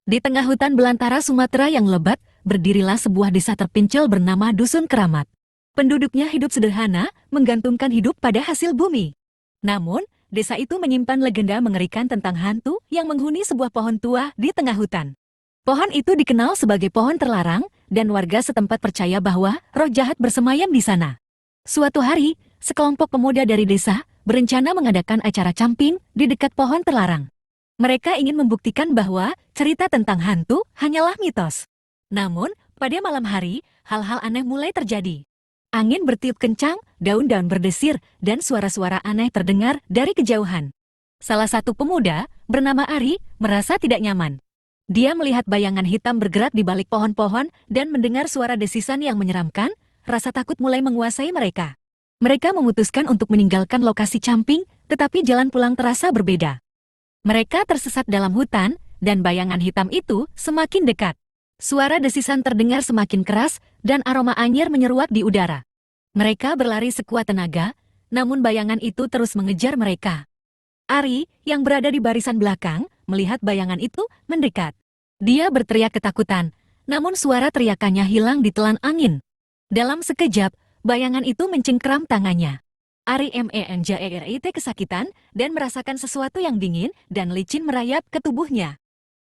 Di tengah hutan belantara Sumatera yang lebat, berdirilah sebuah desa terpencil bernama Dusun Keramat. Penduduknya hidup sederhana, menggantungkan hidup pada hasil bumi. Namun, desa itu menyimpan legenda mengerikan tentang hantu yang menghuni sebuah pohon tua di tengah hutan. Pohon itu dikenal sebagai pohon terlarang, dan warga setempat percaya bahwa roh jahat bersemayam di sana. Suatu hari, sekelompok pemuda dari desa berencana mengadakan acara camping di dekat pohon terlarang. Mereka ingin membuktikan bahwa cerita tentang hantu hanyalah mitos. Namun, pada malam hari, hal-hal aneh mulai terjadi. Angin bertiup kencang, daun-daun berdesir, dan suara-suara aneh terdengar dari kejauhan. Salah satu pemuda, bernama Ari, merasa tidak nyaman. Dia melihat bayangan hitam bergerak di balik pohon-pohon dan mendengar suara desisan yang menyeramkan, rasa takut mulai menguasai mereka. Mereka memutuskan untuk meninggalkan lokasi camping, tetapi jalan pulang terasa berbeda. Mereka tersesat dalam hutan, dan bayangan hitam itu semakin dekat. Suara desisan terdengar semakin keras, dan aroma anyir menyeruak di udara. Mereka berlari sekuat tenaga, namun bayangan itu terus mengejar mereka. Ari, yang berada di barisan belakang, melihat bayangan itu mendekat. Dia berteriak ketakutan, namun suara teriakannya hilang ditelan angin. Dalam sekejap, bayangan itu mencengkeram tangannya. Ari menjerit kesakitan dan merasakan sesuatu yang dingin dan licin merayap ke tubuhnya.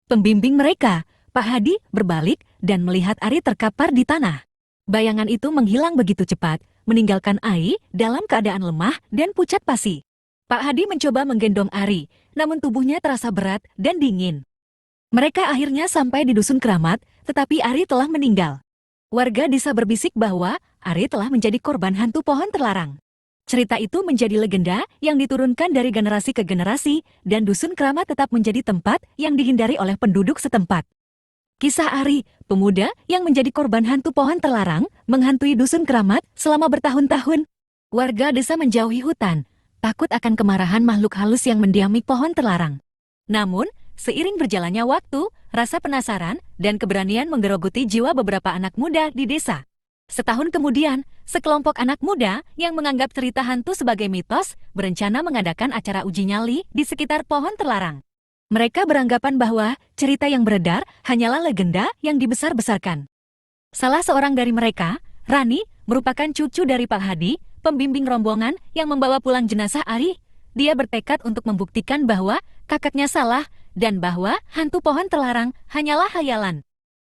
Pembimbing mereka, Pak Hadi, berbalik dan melihat Ari terkapar di tanah. Bayangan itu menghilang begitu cepat, meninggalkan Ari dalam keadaan lemah dan pucat pasi. Pak Hadi mencoba menggendong Ari, namun tubuhnya terasa berat dan dingin. Mereka akhirnya sampai di Dusun Keramat, tetapi Ari telah meninggal. Warga desa berbisik bahwa Ari telah menjadi korban hantu pohon terlarang. Cerita itu menjadi legenda yang diturunkan dari generasi ke generasi, dan Dusun Keramat tetap menjadi tempat yang dihindari oleh penduduk setempat. Kisah Ari, pemuda yang menjadi korban hantu pohon terlarang, menghantui Dusun Keramat selama bertahun-tahun. Warga desa menjauhi hutan, takut akan kemarahan makhluk halus yang mendiami pohon terlarang. Namun, seiring berjalannya waktu, rasa penasaran dan keberanian menggerogoti jiwa beberapa anak muda di desa. Setahun kemudian, sekelompok anak muda yang menganggap cerita hantu sebagai mitos berencana mengadakan acara uji nyali di sekitar pohon terlarang. Mereka beranggapan bahwa cerita yang beredar hanyalah legenda yang dibesar-besarkan. Salah seorang dari mereka, Rani, merupakan cucu dari Pak Hadi, pembimbing rombongan yang membawa pulang jenazah Ari. Dia bertekad untuk membuktikan bahwa kakaknya salah dan bahwa hantu pohon terlarang hanyalah hayalan.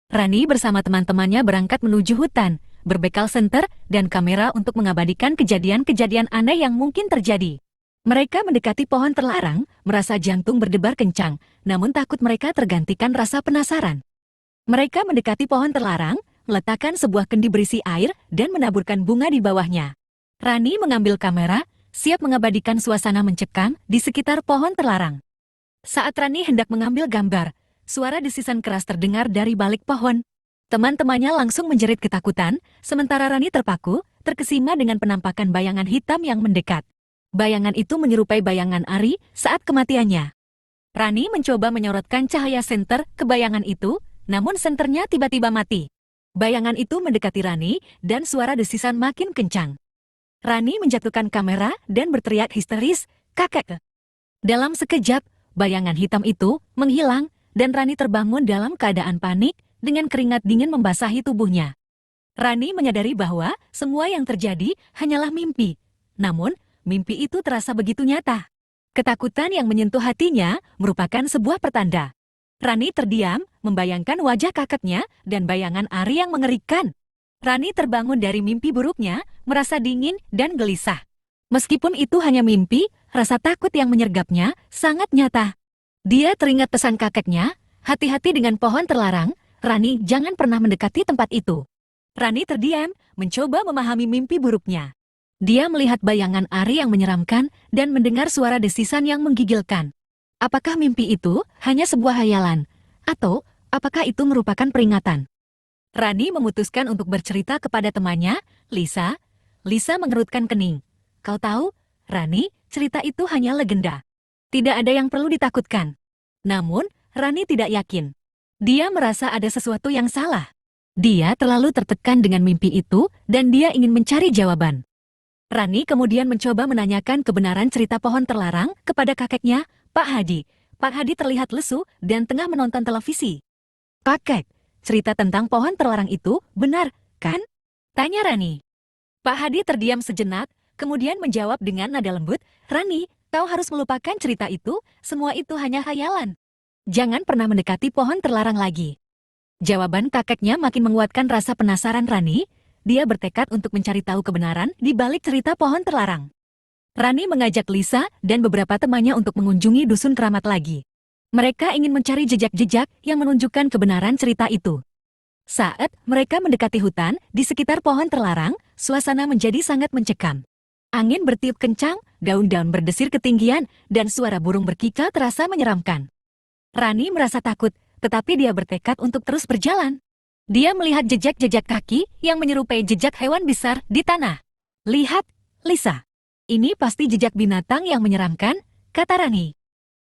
Rani bersama teman-temannya berangkat menuju hutan, berbekal senter dan kamera untuk mengabadikan kejadian-kejadian aneh yang mungkin terjadi. Mereka mendekati pohon terlarang, merasa jantung berdebar kencang, namun takut mereka tergantikan rasa penasaran. Mereka mendekati pohon terlarang, meletakkan sebuah kendi berisi air, dan menaburkan bunga di bawahnya. Rani mengambil kamera, siap mengabadikan suasana mencekam di sekitar pohon terlarang. Saat Rani hendak mengambil gambar, suara desisan keras terdengar dari balik pohon. Teman-temannya langsung menjerit ketakutan, sementara Rani terpaku, terkesima dengan penampakan bayangan hitam yang mendekat. Bayangan itu menyerupai bayangan Ari saat kematiannya. Rani mencoba menyorotkan cahaya senter ke bayangan itu, namun senternya tiba-tiba mati. Bayangan itu mendekati Rani, dan suara desisan makin kencang. Rani menjatuhkan kamera dan berteriak histeris, "Kakek!" Dalam sekejap, bayangan hitam itu menghilang, dan Rani terbangun dalam keadaan panik, dengan keringat dingin membasahi tubuhnya. Rani menyadari bahwa semua yang terjadi hanyalah mimpi. Namun, mimpi itu terasa begitu nyata. Ketakutan yang menyentuh hatinya merupakan sebuah pertanda. Rani terdiam, membayangkan wajah kakeknya dan bayangan Ari yang mengerikan. Rani terbangun dari mimpi buruknya, merasa dingin dan gelisah. Meskipun itu hanya mimpi, rasa takut yang menyergapnya sangat nyata. Dia teringat pesan kakeknya, hati-hati dengan pohon terlarang, Rani jangan pernah mendekati tempat itu. Rani terdiam, mencoba memahami mimpi buruknya. Dia melihat bayangan Ari yang menyeramkan dan mendengar suara desisan yang menggigilkan. Apakah mimpi itu hanya sebuah hayalan? Atau apakah itu merupakan peringatan? Rani memutuskan untuk bercerita kepada temannya, Lisa. Lisa mengerutkan kening. Kau tahu, Rani, cerita itu hanya legenda. Tidak ada yang perlu ditakutkan. Namun, Rani tidak yakin. Dia merasa ada sesuatu yang salah. Dia terlalu tertekan dengan mimpi itu, dan dia ingin mencari jawaban. Rani kemudian mencoba menanyakan kebenaran cerita pohon terlarang kepada kakeknya, Pak Hadi. Pak Hadi terlihat lesu dan tengah menonton televisi. Kakek, cerita tentang pohon terlarang itu benar, kan? Tanya Rani. Pak Hadi terdiam sejenak, kemudian menjawab dengan nada lembut, Rani, kau harus melupakan cerita itu, semua itu hanya khayalan. Jangan pernah mendekati pohon terlarang lagi. Jawaban kakeknya makin menguatkan rasa penasaran Rani. Dia bertekad untuk mencari tahu kebenaran di balik cerita pohon terlarang. Rani mengajak Lisa dan beberapa temannya untuk mengunjungi dusun keramat lagi. Mereka ingin mencari jejak-jejak yang menunjukkan kebenaran cerita itu. Saat mereka mendekati hutan, di sekitar pohon terlarang, suasana menjadi sangat mencekam. Angin bertiup kencang, daun-daun berdesir ketinggian, dan suara burung berkikau terasa menyeramkan. Rani merasa takut, tetapi dia bertekad untuk terus berjalan. Dia melihat jejak-jejak kaki yang menyerupai jejak hewan besar di tanah. Lihat, Lisa. Ini pasti jejak binatang yang menyeramkan, kata Rani.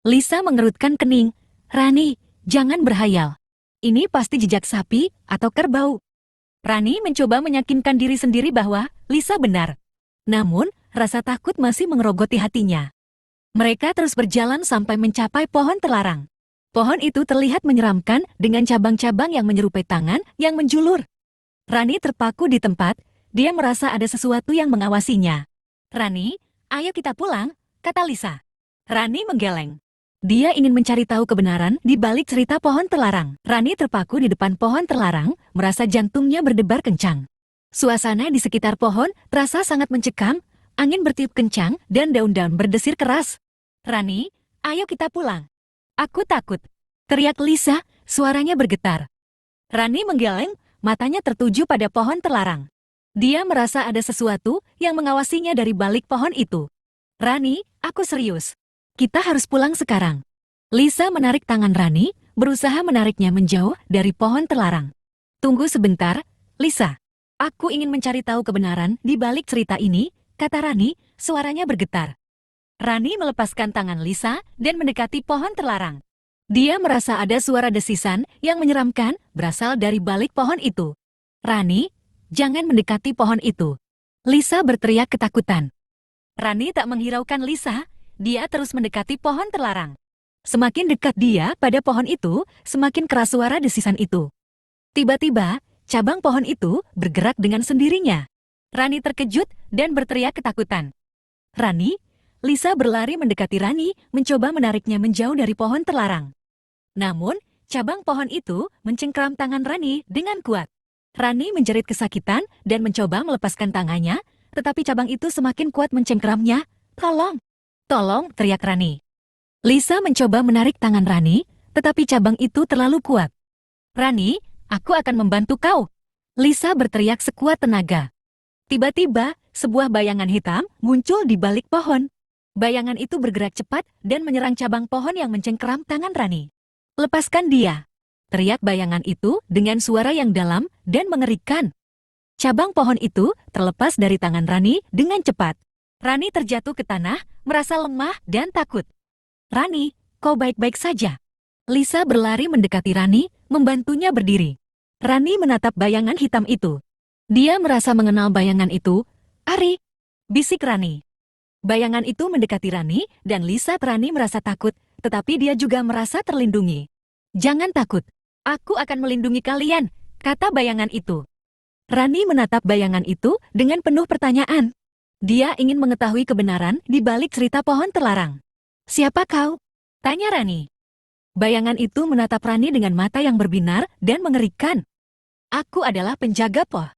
Lisa mengerutkan kening. Rani, jangan berhayal. Ini pasti jejak sapi atau kerbau. Rani mencoba meyakinkan diri sendiri bahwa Lisa benar. Namun, rasa takut masih mengerogoti hatinya. Mereka terus berjalan sampai mencapai pohon terlarang. Pohon itu terlihat menyeramkan dengan cabang-cabang yang menyerupai tangan yang menjulur. Rani terpaku di tempat, dia merasa ada sesuatu yang mengawasinya. Rani, ayo kita pulang, kata Lisa. Rani menggeleng. Dia ingin mencari tahu kebenaran di balik cerita pohon terlarang. Rani terpaku di depan pohon terlarang, merasa jantungnya berdebar kencang. Suasana di sekitar pohon terasa sangat mencekam, angin bertiup kencang dan daun-daun berdesir keras. Rani, ayo kita pulang. Aku takut, teriak Lisa, suaranya bergetar. Rani menggeleng, matanya tertuju pada pohon terlarang. Dia merasa ada sesuatu yang mengawasinya dari balik pohon itu. Rani, aku serius. Kita harus pulang sekarang. Lisa menarik tangan Rani, berusaha menariknya menjauh dari pohon terlarang. Tunggu sebentar, Lisa. Aku ingin mencari tahu kebenaran di balik cerita ini, kata Rani, suaranya bergetar. Rani melepaskan tangan Lisa dan mendekati pohon terlarang. Dia merasa ada suara desisan yang menyeramkan berasal dari balik pohon itu. Rani, jangan mendekati pohon itu. Lisa berteriak ketakutan. Rani tak menghiraukan Lisa, dia terus mendekati pohon terlarang. Semakin dekat dia pada pohon itu, semakin keras suara desisan itu. Tiba-tiba, cabang pohon itu bergerak dengan sendirinya. Rani terkejut dan berteriak ketakutan. Rani, Lisa berlari mendekati Rani, mencoba menariknya menjauh dari pohon terlarang. Namun, cabang pohon itu mencengkram tangan Rani dengan kuat. Rani menjerit kesakitan dan mencoba melepaskan tangannya, tetapi cabang itu semakin kuat mencengkramnya. Tolong! Tolong, teriak Rani. Lisa mencoba menarik tangan Rani, tetapi cabang itu terlalu kuat. Rani, aku akan membantu kau. Lisa berteriak sekuat tenaga. Tiba-tiba, sebuah bayangan hitam muncul di balik pohon. Bayangan itu bergerak cepat dan menyerang cabang pohon yang mencengkeram tangan Rani. Lepaskan dia! Teriak bayangan itu dengan suara yang dalam dan mengerikan. Cabang pohon itu terlepas dari tangan Rani dengan cepat. Rani terjatuh ke tanah, merasa lemah dan takut. Rani, kau baik-baik saja. Lisa berlari mendekati Rani, membantunya berdiri. Rani menatap bayangan hitam itu. Dia merasa mengenal bayangan itu. Ari! Bisik Rani. Bayangan itu mendekati Rani, dan Lisa Rani merasa takut, tetapi dia juga merasa terlindungi. Jangan takut, aku akan melindungi kalian, kata bayangan itu. Rani menatap bayangan itu dengan penuh pertanyaan. Dia ingin mengetahui kebenaran di balik cerita pohon terlarang. Siapa kau? Tanya Rani. Bayangan itu menatap Rani dengan mata yang berbinar dan mengerikan. Aku adalah penjaga pohon.